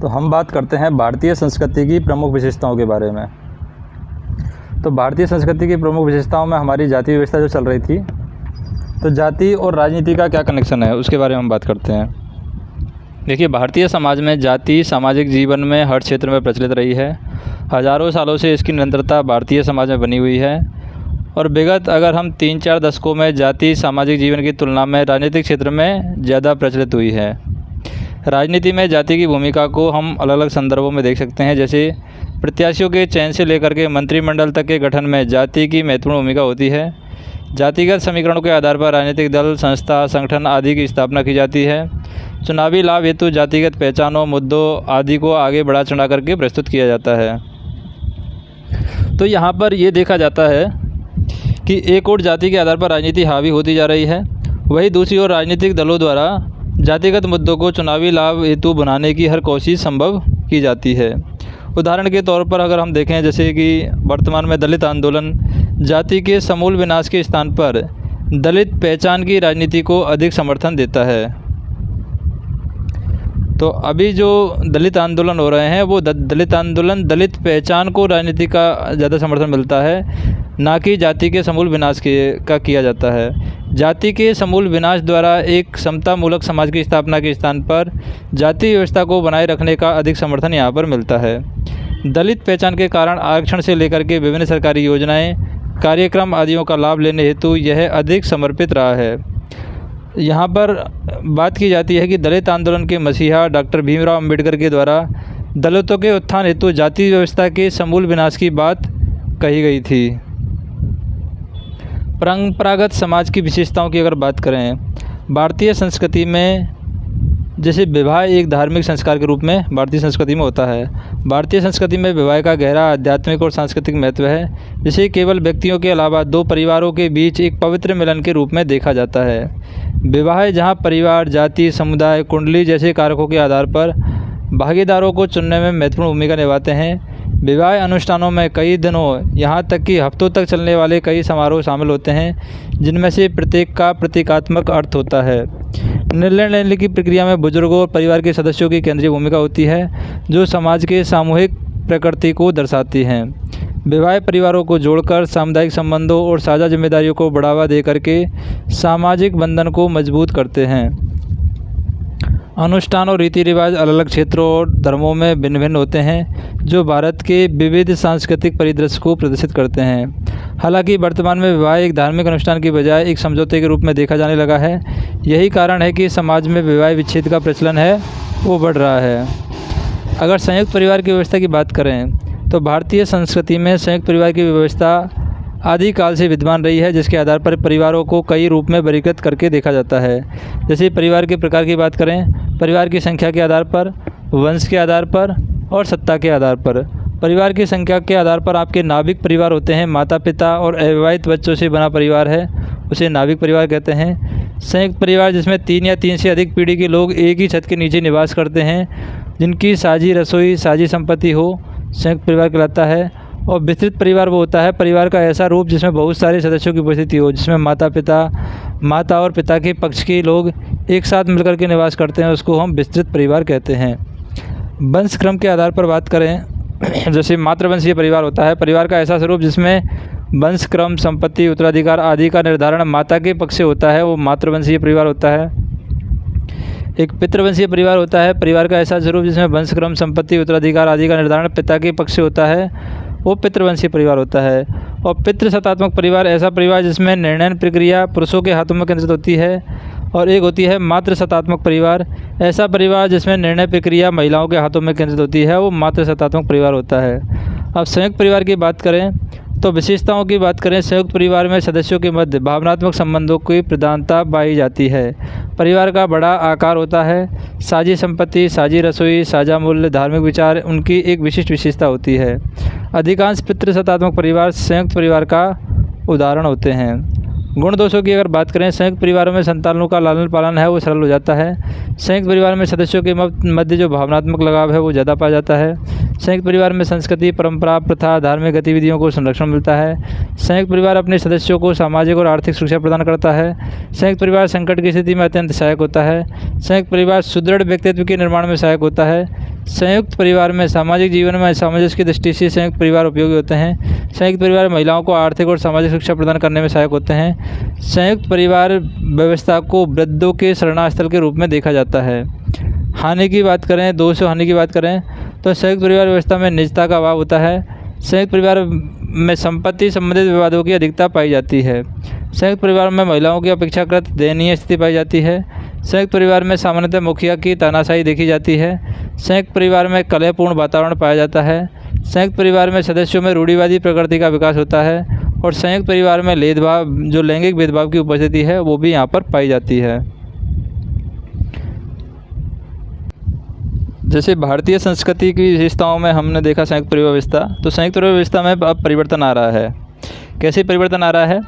तो हम बात करते हैं भारतीय संस्कृति की प्रमुख विशेषताओं के बारे में। तो भारतीय संस्कृति की प्रमुख विशेषताओं में हमारी जाति व्यवस्था जो चल रही थी, तो जाति और राजनीति का क्या कनेक्शन है उसके बारे में हम बात करते हैं। देखिए, भारतीय समाज में जाति सामाजिक जीवन में हर क्षेत्र में प्रचलित रही है। हज़ारों सालों से इसकी निरंतरता भारतीय समाज में बनी हुई है और विगत अगर हम 3-4 दशकों में जाति सामाजिक जीवन की तुलना में राजनीतिक क्षेत्र में ज़्यादा प्रचलित हुई है। राजनीति में जाति की भूमिका को हम अलग अलग संदर्भों में देख सकते हैं, जैसे प्रत्याशियों के चयन से लेकर के मंत्रिमंडल तक के गठन में जाति की महत्वपूर्ण भूमिका होती है। जातिगत समीकरणों के आधार पर राजनीतिक दल, संस्था, संगठन आदि की स्थापना की जाती है। चुनावी लाभ हेतु जातिगत पहचानों, मुद्दों आदि को आगे बढ़ा चढ़ा करके प्रस्तुत किया जाता है। तो यहाँ पर ये देखा जाता है कि एक और जाति के आधार पर राजनीति हावी होती जा रही है, वहीं दूसरी ओर राजनीतिक दलों द्वारा जातिगत मुद्दों को चुनावी लाभ हेतु बनाने की हर कोशिश संभव की जाती है। उदाहरण के तौर पर अगर हम देखें, जैसे कि वर्तमान में दलित आंदोलन जाति के समूल विनाश के स्थान पर दलित पहचान की राजनीति को अधिक समर्थन देता है। तो अभी जो दलित आंदोलन हो रहे हैं वो दलित आंदोलन दलित पहचान को राजनीति का ज़्यादा समर्थन मिलता है, ना कि जाति के समूल विनाश का किया जाता है। जाति के समूल विनाश द्वारा एक समतामूलक समाज की स्थापना के स्थान पर जाति व्यवस्था को बनाए रखने का अधिक समर्थन यहाँ पर मिलता है। दलित पहचान के कारण आरक्षण से लेकर के विभिन्न सरकारी योजनाएं, कार्यक्रम आदियों का लाभ लेने हेतु यह अधिक समर्पित रहा है। यहाँ पर बात की जाती है कि दलित आंदोलन के मसीहा डॉक्टर भीमराव अंबेडकर के द्वारा दलितों के उत्थान हेतु जाति व्यवस्था के समूल विनाश की बात कही गई थी। परंपरागत समाज की विशेषताओं की अगर बात करें, भारतीय संस्कृति में जैसे विवाह एक धार्मिक संस्कार के रूप में भारतीय संस्कृति में होता है। भारतीय संस्कृति में विवाह का गहरा आध्यात्मिक और सांस्कृतिक महत्व है, जिसे केवल व्यक्तियों के अलावा दो परिवारों के बीच एक पवित्र मिलन के रूप में देखा जाता है। विवाह जहां परिवार, जाति, समुदाय, कुंडली जैसे कारकों के आधार पर भागीदारों को चुनने में महत्वपूर्ण भूमिका निभाते हैं। विवाह अनुष्ठानों में कई दिनों यहाँ तक कि हफ्तों तक चलने वाले कई समारोह शामिल होते हैं, जिनमें से प्रत्येक का प्रतीकात्मक अर्थ होता है। निर्णय लेने की प्रक्रिया में बुजुर्गों और परिवार के सदस्यों की केंद्रीय भूमिका होती है, जो समाज के सामूहिक प्रकृति को दर्शाती हैं। विवाह परिवारों को जोड़कर सामुदायिक संबंधों और साझा जिम्मेदारियों को बढ़ावा देकर के सामाजिक बंधन को मजबूत करते हैं। अनुष्ठान और रीति रिवाज अलग अलग क्षेत्रों और धर्मों में भिन्न भिन्न होते हैं, जो भारत के विविध सांस्कृतिक परिदृश्य को प्रदर्शित करते हैं। हालांकि वर्तमान में विवाह एक धार्मिक अनुष्ठान की बजाय एक समझौते के रूप में देखा जाने लगा है। यही कारण है कि समाज में विवाह विच्छेद का प्रचलन है वो बढ़ रहा है। अगर संयुक्त परिवार की व्यवस्था की बात करें, तो भारतीय संस्कृति में संयुक्त परिवार की व्यवस्था आदिकाल से विद्यमान रही है, जिसके आधार पर परिवारों को कई रूप में वर्गीकृत करके देखा जाता है। जैसे परिवार के प्रकार की बात करें, परिवार की संख्या के आधार पर, वंश के आधार पर और सत्ता के आधार पर। परिवार की संख्या के आधार पर आपके नाभिक परिवार होते हैं। माता पिता और अविवाहित बच्चों से बना परिवार है, उसे नाभिक परिवार कहते हैं। संयुक्त परिवार जिसमें 3 या 3 से अधिक पीढ़ी के लोग एक ही छत के नीचे निवास करते हैं, जिनकी साझी रसोई, साझी संपत्ति हो, संयुक्त परिवार कहलाता है। और विस्तृत परिवार वो होता है परिवार का ऐसा रूप जिसमें बहुत सारे सदस्यों की उपस्थिति हो, जिसमें माता और पिता के पक्ष के लोग एक साथ मिलकर के निवास करते हैं, उसको हम विस्तृत परिवार कहते हैं। वंश क्रम के आधार पर बात करें, जैसे मातृवंशीय परिवार होता है परिवार का ऐसा स्वरूप जिसमें वंश क्रम, संपत्ति, उत्तराधिकार आदि का निर्धारण माता के पक्ष से होता है, वो मातृवंशीय परिवार होता है। एक पितृवंशीय परिवार होता है परिवार का ऐसा स्वरूप जिसमें वंश क्रम, संपत्ति, उत्तराधिकार आदि का निर्धारण पिता के पक्ष से होता है, वो पितृवंशीय परिवार होता है। और पितृसत्तात्मक परिवार ऐसा परिवार जिसमें निर्णय प्रक्रिया पुरुषों के हाथों में केंद्रित होती है। और एक होती है मातृसत्तात्मक परिवार, ऐसा परिवार जिसमें निर्णय प्रक्रिया महिलाओं के हाथों में केंद्रित होती है, वो मातृसत्तात्मक परिवार होता है। अब संयुक्त परिवार की बात करें, तो विशेषताओं की बात करें, संयुक्त परिवार में सदस्यों के मध्य भावनात्मक संबंधों की प्रधानता पाई जाती है। परिवार का बड़ा आकार होता है, साझी संपत्ति, साझी रसोई, साझा मूल्य, धार्मिक विचार उनकी एक विशिष्ट विशेषता होती है। अधिकांश पितृसत्तात्मक परिवार संयुक्त परिवार का उदाहरण होते हैं। गुण दोषों की अगर बात करें, संयुक्त परिवारों में संतानों का लालन पालन है वो सरल हो जाता है। संयुक्त परिवार में सदस्यों के मध्य जो भावनात्मक लगाव है वो ज़्यादा पाया जाता है। संयुक्त परिवार में संस्कृति, परंपरा, प्रथा, धार्मिक गतिविधियों को संरक्षण मिलता है। संयुक्त परिवार अपने सदस्यों को सामाजिक और आर्थिक सुरक्षा प्रदान करता है। संयुक्त परिवार संकट की स्थिति में अत्यंत सहायक होता है। संयुक्त परिवार सुदृढ़ व्यक्तित्व के निर्माण में सहायक होता है। संयुक्त परिवार में सामाजिक जीवन में सामंजस्य की दृष्टि से संयुक्त परिवार उपयोगी होते हैं। संयुक्त परिवार महिलाओं को आर्थिक और सामाजिक शिक्षा प्रदान करने में सहायक होते हैं। संयुक्त परिवार व्यवस्था को वृद्धों के शरणास्थल के रूप में देखा जाता है। हानि की बात करें, दोष और हानि की बात करें तो संयुक्त परिवार व्यवस्था में निजता का अभाव होता है। संयुक्त परिवार में संपत्ति संबंधित विवादों की अधिकता पाई जाती है। संयुक्त परिवार में महिलाओं की अपेक्षाकृत दयनीय स्थिति पाई जाती है। संयुक्त परिवार में सामान्यतः मुखिया की तानाशाही देखी जाती है। संयुक्त परिवार में कलहपूर्ण वातावरण पाया जाता है। संयुक्त परिवार में सदस्यों में रूढ़िवादी प्रकृति का विकास होता है और संयुक्त परिवार में जो लैंगिक भेदभाव की उपस्थिति है वो भी यहाँ पर पाई जाती है। जैसे भारतीय संस्कृति की विशेषताओं में हमने देखा संयुक्त परिवार व्यवस्था, तो संयुक्त परिवार व्यवस्था में अब परिवर्तन आ रहा है। कैसे परिवर्तन आ रहा है?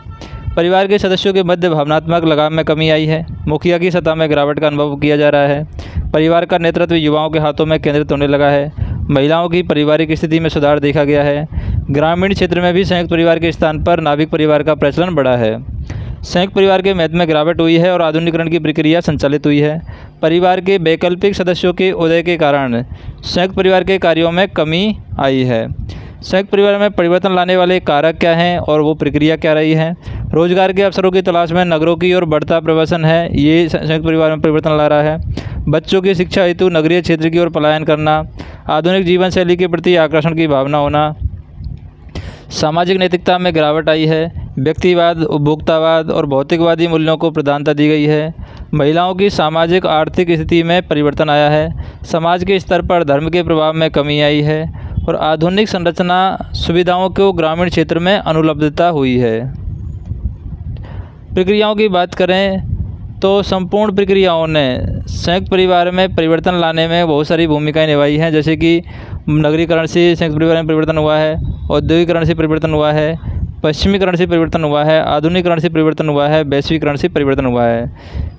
परिवार के सदस्यों के मध्य भावनात्मक लगाव में कमी आई है। मुखिया की सतह में गिरावट का अनुभव किया जा रहा है। परिवार का नेतृत्व युवाओं के हाथों में केंद्रित होने लगा है। महिलाओं की पारिवारिक स्थिति में सुधार देखा गया है। ग्रामीण क्षेत्र में भी संयुक्त परिवार के स्थान पर नाभिक परिवार का प्रचलन बढ़ा है। संयुक्त परिवार के महत्व में गिरावट हुई है और आधुनिकीकरण की प्रक्रिया संचालित हुई है। परिवार के वैकल्पिक सदस्यों के उदय के कारण संयुक्त परिवार के कार्यों में कमी आई है। संयुक्त परिवार में परिवर्तन लाने वाले कारक क्या हैं और वो प्रक्रिया क्या रही है? रोजगार के अवसरों की तलाश में नगरों की ओर बढ़ता प्रवासन है, ये संयुक्त परिवार में परिवर्तन ला रहा है। बच्चों की शिक्षा हेतु नगरीय क्षेत्र की ओर पलायन करना, आधुनिक जीवन शैली के प्रति आकर्षण की भावना होना, सामाजिक नैतिकता में गिरावट आई है। व्यक्तिवाद, उपभोक्तावाद और भौतिकवादी मूल्यों को प्रधानता दी गई है। महिलाओं की सामाजिक आर्थिक स्थिति में परिवर्तन आया है। समाज के स्तर पर धर्म के प्रभाव में कमी आई है और आधुनिक संरचना सुविधाओं को ग्रामीण क्षेत्र में अनुपलब्धता हुई है। प्रक्रियाओं की बात करें तो संपूर्ण प्रक्रियाओं ने संयुक्त परिवार में परिवर्तन लाने में बहुत सारी भूमिकाएं निभाई हैं। जैसे कि नगरीकरण से संयुक्त परिवार में परिवर्तन हुआ है, औद्योगिकरण से परिवर्तन हुआ है, पश्चिमीकरण से परिवर्तन हुआ है, आधुनिकीकरण से परिवर्तन हुआ है, वैश्वीकरण से परिवर्तन हुआ है।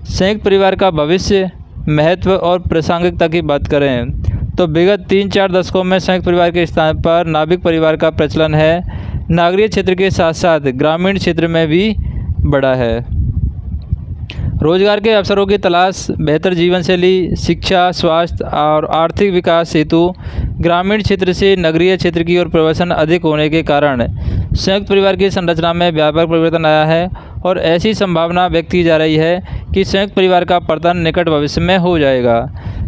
संयुक्त परिवार का भविष्य, महत्व और प्रासंगिकता की बात करें तो विगत 3-4 दशकों में संयुक्त परिवार के स्थान पर नाभिक परिवार का प्रचलन है। नगरीय क्षेत्र के साथ साथ ग्रामीण क्षेत्र में भी बढ़ा है। रोजगार के अवसरों की तलाश, बेहतर जीवन शैली, शिक्षा, स्वास्थ्य और आर्थिक विकास हेतु ग्रामीण क्षेत्र से नगरीय क्षेत्र की ओर प्रवासन अधिक होने के कारण संयुक्त परिवार की संरचना में व्यापक परिवर्तन आया है और ऐसी संभावना व्यक्त की जा रही है कि संयुक्त परिवार का पतन निकट भविष्य में हो जाएगा।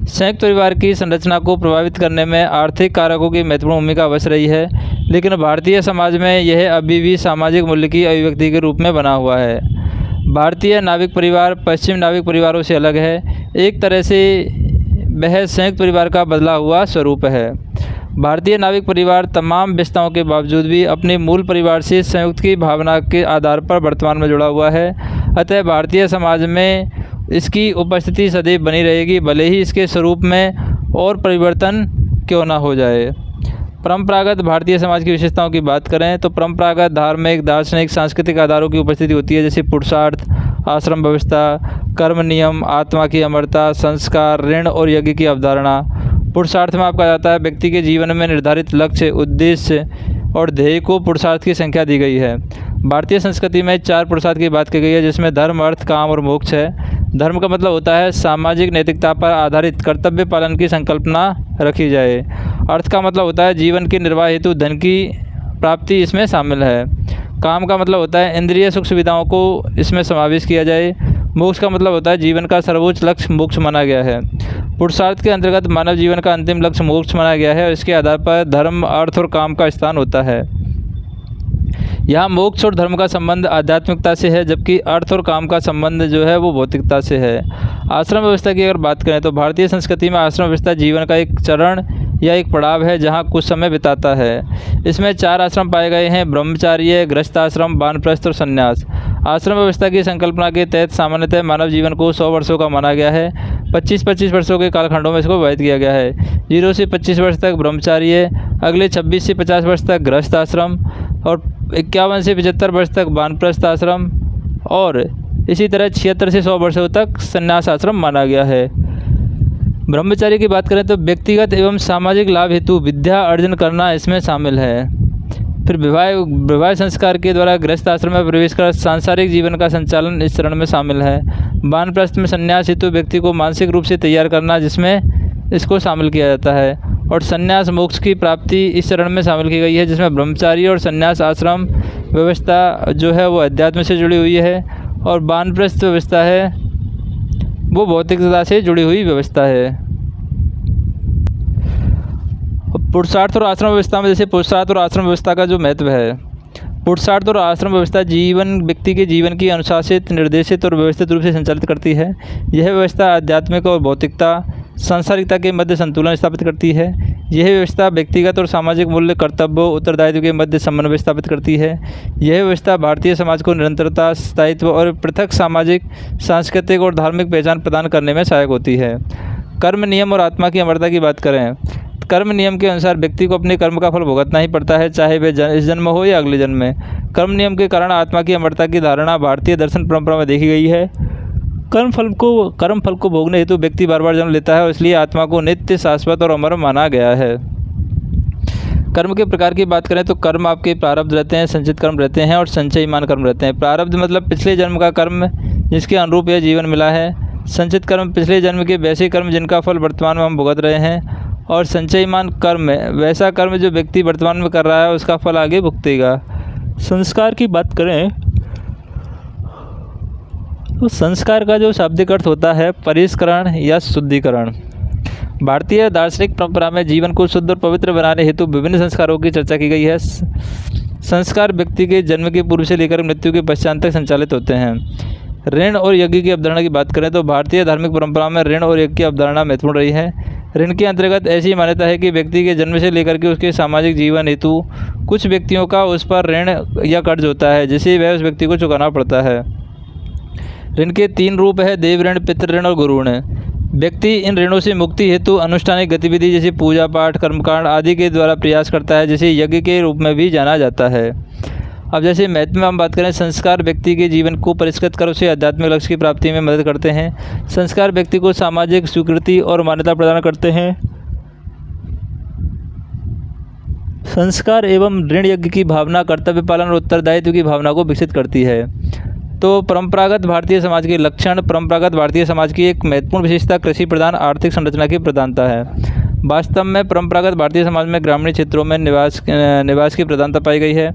संयुक्त परिवार की संरचना को प्रभावित करने में आर्थिक कारकों की महत्वपूर्ण भूमिका अवश्य रही है, लेकिन भारतीय समाज में यह अभी भी सामाजिक मूल्य की अभिव्यक्ति के रूप में बना हुआ है। भारतीय नाभिक परिवार पश्चिम नाभिक परिवारों से अलग है। एक तरह से वह संयुक्त परिवार का बदला हुआ स्वरूप है। भारतीय नाभिक परिवार तमाम व्यस्तताओं के बावजूद भी अपने मूल परिवार से संयुक्त की भावना के आधार पर वर्तमान में जुड़ा हुआ है। अतः भारतीय समाज में इसकी उपस्थिति सदैव बनी रहेगी, भले ही इसके स्वरूप में और परिवर्तन क्यों ना हो जाए। परंपरागत भारतीय समाज की विशेषताओं की बात करें तो परंपरागत धार्मिक, दार्शनिक, सांस्कृतिक आधारों की उपस्थिति होती है। जैसे पुरुषार्थ, आश्रम व्यवस्था, कर्म नियम, आत्मा की अमरता, संस्कार, ऋण और यज्ञ की अवधारणा। पुरुषार्थ में आपका जाता है व्यक्ति के जीवन में निर्धारित लक्ष्य, उद्देश्य और ध्येय को पुरुषार्थ की संख्या दी गई है। भारतीय संस्कृति में 4 पुरुषार्थ की बात की गई है, जिसमें धर्म, अर्थ, काम और मोक्ष है। धर्म का मतलब होता है सामाजिक नैतिकता पर आधारित कर्तव्य पालन की संकल्पना रखी जाए। अर्थ का मतलब होता है जीवन के निर्वाह हेतु धन की प्राप्ति इसमें शामिल है। काम का मतलब होता है इंद्रिय सुख सुविधाओं को इसमें समावेश किया जाए। मोक्ष का मतलब होता है जीवन का सर्वोच्च लक्ष्य मोक्ष माना गया है। पुरुषार्थ के अंतर्गत मानव जीवन का अंतिम लक्ष्य मोक्ष माना गया है और इसके आधार पर धर्म, अर्थ और काम का स्थान होता है। यहाँ मोक्ष और धर्म का संबंध आध्यात्मिकता से है, जबकि अर्थ और काम का संबंध जो है वो भौतिकता से है। आश्रम व्यवस्था की अगर बात करें तो भारतीय संस्कृति में आश्रम व्यवस्था जीवन का एक चरण या एक पड़ाव है जहाँ कुछ समय बिताता है। इसमें 4 आश्रम पाए गए हैं: ब्रह्मचार्य, गृहस्थाश्रम, वानप्रस्थ और संन्यास। आश्रम व्यवस्था की संकल्पना के तहत सामान्यतः मानव जीवन को 100 वर्षों का माना गया है। 25-25 वर्षों के कालखंडों में इसको विभाजित किया गया है। 0 से 25 वर्ष तक ब्रह्मचार्य, अगले 26 से 50 वर्ष तक गृहस्थाश्रम और 51 से 75 वर्ष तक वानप्रस्थ आश्रम और इसी तरह 76 से 100 वर्षों तक संन्यास आश्रम माना गया है। ब्रह्मचार्य की बात करें तो व्यक्तिगत एवं सामाजिक लाभ हेतु विद्या अर्जन करना इसमें शामिल है। फिर विवाह संस्कार के द्वारा गृहस्थ आश्रम में प्रवेश कर सांसारिक जीवन का संचालन इस चरण में शामिल है। वानप्रस्थ में संन्यास हेतु व्यक्ति को मानसिक रूप से तैयार करना, जिसमें इसको शामिल किया जाता है। और संन्यास मोक्ष की प्राप्ति इस चरण में शामिल की गई है, जिसमें ब्रह्मचारी और संन्यास आश्रम व्यवस्था जो है वो अध्यात्म से जुड़ी हुई है, और वानप्रस्थ व्यवस्था है वो भौतिकता से जुड़ी हुई व्यवस्था है। पुरुषार्थ और आश्रम व्यवस्था में जैसे पुरुषार्थ और आश्रम व्यवस्था का जो महत्व है, पुरुषार्थ और आश्रम व्यवस्था व्यक्ति के जीवन की अनुशासित, निर्देशित और व्यवस्थित रूप से संचालित करती है। यह व्यवस्था आध्यात्मिक और भौतिकता, सांसारिकता के मध्य संतुलन स्थापित करती है। यह व्यवस्था व्यक्तिगत और सामाजिक मूल्य, कर्तव्यों, उत्तरदायित्व के मध्य समन्वय स्थापित करती है। यह व्यवस्था भारतीय समाज को निरंतरता, स्थायित्व और पृथक सामाजिक, सांस्कृतिक और धार्मिक पहचान प्रदान करने में सहायक होती है। कर्म नियम और आत्मा की अमरता की बात करें, कर्म नियम के अनुसार व्यक्ति को अपने कर्म का फल भुगतना ही पड़ता है, चाहे वे इस जन्म हो या अगले जन्म में। कर्म नियम के कारण आत्मा की अमरता की धारणा भारतीय दर्शन परंपरा में देखी गई है। कर्म फल को भोगने हेतु व्यक्ति बार बार जन्म लेता है, और इसलिए आत्मा को नित्य, शाश्वत और अमर माना गया है। कर्म के प्रकार की बात करें तो कर्म आपके प्रारब्ध रहते हैं, संचित कर्म रहते हैं और संचयमान कर्म रहते हैं। प्रारब्ध मतलब पिछले जन्म का कर्म जिसके अनुरूप यह जीवन मिला है। संचित कर्म पिछले जन्म के वैसे कर्म जिनका फल वर्तमान में हम भुगत रहे हैं, और संचयमान कर्म वैसा कर्म जो व्यक्ति वर्तमान में कर रहा है उसका फल आगे भुगतेगा। संस्कार की बात करें तो संस्कार का जो शाब्दिक अर्थ होता है परिष्करण या शुद्धिकरण। भारतीय दार्शनिक परंपरा में जीवन को शुद्ध और पवित्र बनाने हेतु विभिन्न संस्कारों की चर्चा की गई है। संस्कार व्यक्ति के जन्म के पूर्व से लेकर मृत्यु के पश्चात तक संचालित होते हैं। ऋण और यज्ञ की अवधारणा की बात करें तो भारतीय धार्मिक परंपरा में ऋण और यज्ञ की अवधारणा महत्वपूर्ण रही है। ऋण के अंतर्गत ऐसी मान्यता है कि व्यक्ति के जन्म से लेकर के उसके सामाजिक जीवन हेतु कुछ व्यक्तियों का उस पर ऋण या कर्ज होता है, जिसे वह उस व्यक्ति को चुकाना पड़ता है। ऋण के 3 रूप है, देव ऋण, पितृ ऋण और गुरु ऋण। व्यक्ति इन ऋणों से मुक्ति हेतु अनुष्ठानिक गतिविधि जैसे पूजा पाठ, कर्मकांड आदि के द्वारा प्रयास करता है, जिसे यज्ञ के रूप में भी जाना जाता है। अब जैसे महत्व में हम बात करें, संस्कार व्यक्ति के जीवन को परिष्कृत कर उसे आध्यात्मिक लक्ष्य की प्राप्ति में मदद करते हैं। संस्कार व्यक्ति को सामाजिक स्वीकृति और मान्यता प्रदान करते हैं। संस्कार एवं ऋण यज्ञ की भावना, कर्तव्य पालन और उत्तरदायित्व की भावना को विकसित करती है। तो परंपरागत भारतीय समाज के लक्षण, परंपरागत भारतीय समाज की एक महत्वपूर्ण विशेषता कृषि प्रधान आर्थिक संरचना की प्रधानता है। वास्तव में परंपरागत भारतीय समाज में ग्रामीण क्षेत्रों में निवास की प्रधानता पाई गई है।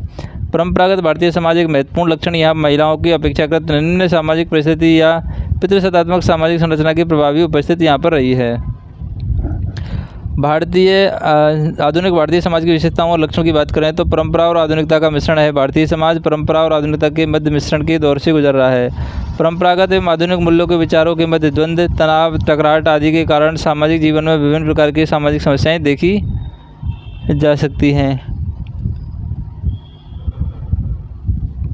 परंपरागत भारतीय समाज एक महत्वपूर्ण लक्षण यहाँ महिलाओं की अपेक्षाकृत निम्न सामाजिक परिस्थिति या पितृसत्तात्मक सामाजिक संरचना की प्रभावी उपस्थिति यहाँ पर रही है। आधुनिक भारतीय समाज की विशेषताओं और लक्षणों की बात करें तो परंपरा और आधुनिकता का मिश्रण है। भारतीय समाज परंपरा और आधुनिकता के मध्य मिश्रण के दौर से गुजर रहा है। परंपरागत एवं आधुनिक मूल्यों के विचारों के मध्य द्वंद्व, तनाव, टकराहट आदि के कारण सामाजिक जीवन में विभिन्न प्रकार की सामाजिक समस्याएं देखी जा सकती हैं।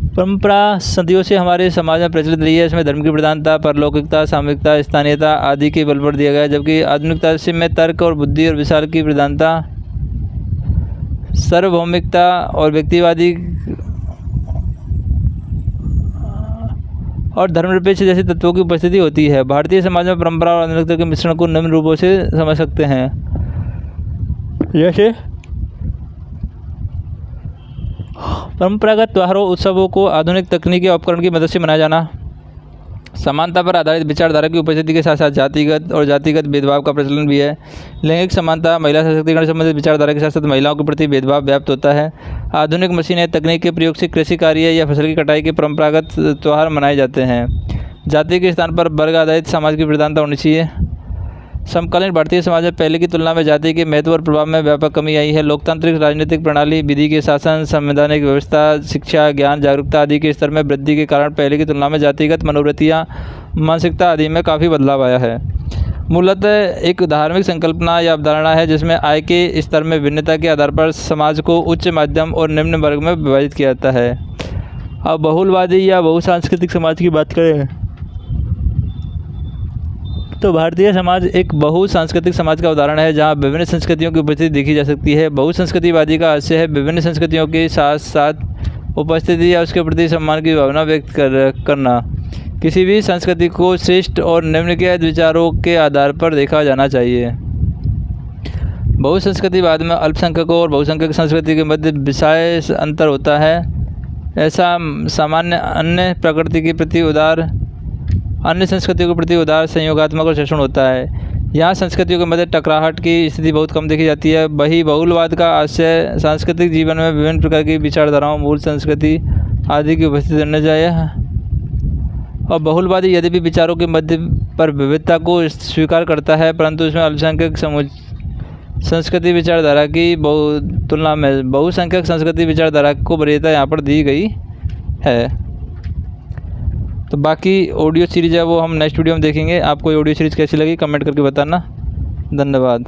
परंपरा सदियों से हमारे समाज में प्रचलित रही है। इसमें धर्म की प्रधानता, परलौकिकता, सामूहिकता, स्थानीयता आदि के बल पर दिया गया है, जबकि आधुनिकता से में तर्क और बुद्धि और विचार की प्रधानता, सार्वभौमिकता और व्यक्तिवादी और धर्मनिरपेक्ष जैसे तत्वों की उपस्थिति होती है। भारतीय समाज में परंपरा और आधुनिकता के मिश्रण को निम्न रूपों से समझ सकते हैं, जैसे परंपरागत त्योहारों, उत्सवों को आधुनिक तकनीकी उपकरण की मदद से मनाया जाना, समानता पर आधारित विचारधारा की उपस्थिति के साथ साथ जातिगत भेदभाव का प्रचलन भी है। लैंगिक समानता, महिला सशक्तिकरण संबंधित विचारधारा के साथ साथ महिलाओं के प्रति भेदभाव व्याप्त होता है। आधुनिक मशीनें, तकनीक के प्रयोग से कृषि कार्य या फसल की कटाई के परंपरागत त्यौहार मनाए जाते हैं। जाति के स्थान पर वर्ग आधारित समाज की प्रधानता होनी चाहिए। समकालीन भारतीय समाज में पहले की तुलना में जाति के महत्व और प्रभाव में व्यापक कमी आई है। लोकतांत्रिक राजनीतिक प्रणाली, विधि के शासन, संवैधानिक व्यवस्था, शिक्षा, ज्ञान, जागरूकता आदि के स्तर में वृद्धि के कारण पहले की तुलना में जातिगत मनोवृत्तियाँ, मानसिकता आदि में काफ़ी बदलाव आया है। मूलतः एक धार्मिक संकल्पना या अवधारणा है जिसमें आय के स्तर में भिन्नता के आधार पर समाज को उच्च, मध्यम और निम्न वर्ग में विभाजित किया जाता है। अब बहुलवादी या बहुसांस्कृतिक समाज की बात करें तो भारतीय समाज एक बहुसांस्कृतिक समाज का उदाहरण है, जहां विभिन्न संस्कृतियों की उपस्थिति देखी जा सकती है। बहुसंस्कृतिवादी का आशय है विभिन्न संस्कृतियों के साथ साथ उपस्थिति या उसके प्रति सम्मान की भावना व्यक्त करना। किसी भी संस्कृति को श्रेष्ठ और निम्नलिखित विचारों के आधार पर देखा जाना चाहिए। बहुसंस्कृतिवाद में अल्पसंख्यकों और बहुसंख्यक संस्कृति के मध्य विषय अंतर होता है। ऐसा सामान्य अन्य संस्कृतियों के प्रति उदार, संयोगात्मक और सहिष्णु होता है। यहाँ संस्कृतियों के मध्य टकराहट की स्थिति बहुत कम देखी जाती है। वही बहुलवाद का आशय सांस्कृतिक जीवन में विभिन्न प्रकार की विचारधाराओं, मूल संस्कृति आदि की उपस्थिति नजर आया है। और बहुलवादी यद्यपि विचारों के मध्य पर विविधता को स्वीकार करता है, परंतु इसमें अल्पसंख्यक संस्कृति विचारधारा की तुलना में बहुसंख्यक संस्कृति विचारधारा को वरीयता यहाँ पर दी गई है। तो बाकी ऑडियो सीरीज़ है वो हम नेक्स्ट वीडियो में देखेंगे। आपको ये ऑडियो सीरीज़ कैसी लगी कमेंट करके बताना। धन्यवाद।